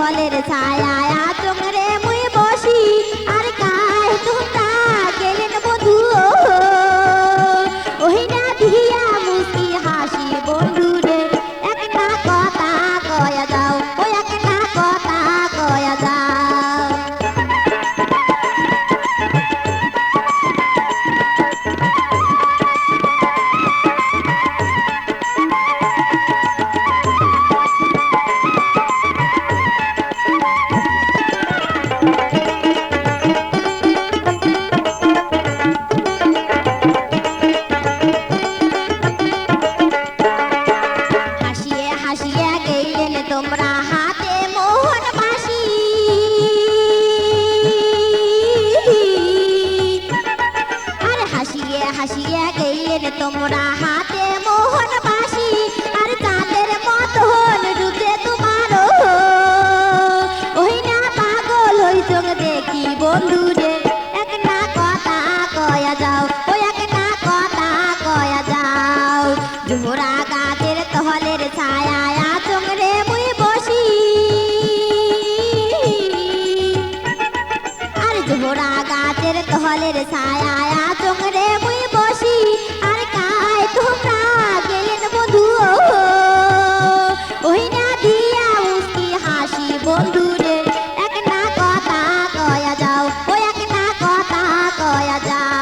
তহলের ছায়ায় আচমরে মুই বসি আর কায় তোমরা গেলেন বন্ধু ওই না দিয়া মুস্কি হাসি বন্ধু রে একটা কথা কয়া যাও ওই একটা কথা কয়া যাও তোমরা হাতে মোহন বাসি আর হাসিয়ে হাসিয়ে গেলেন তোমরা হাতে মোহন বাসি আর চাঁদের মতন রূপে তোমার ওই না পাগল হই চোখ দেখি বন্ধু রে একটা কথা কয়া যাও ওই একটা কথা কয়া যাও জোহরা গাছের তহলের ছায়ায় আচমরে মুই বসি আর জোহরা গাছের তহলের ছায়ায় আচমরে মুই বসি আর কায় তোমরা গেলেন বন্ধু ওই না দিয়া মুস্কি হাসি বন্ধু রে একটা কথা কয়া যাও ওই একটা কথা কয়া যাও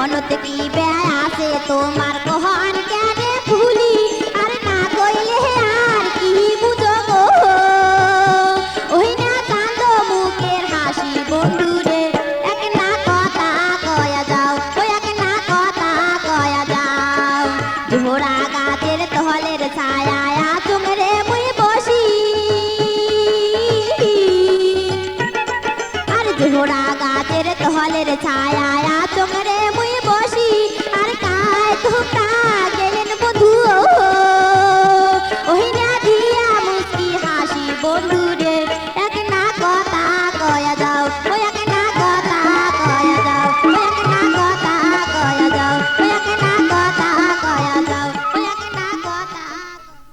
মহনত কি ব্যয় আছে তোমার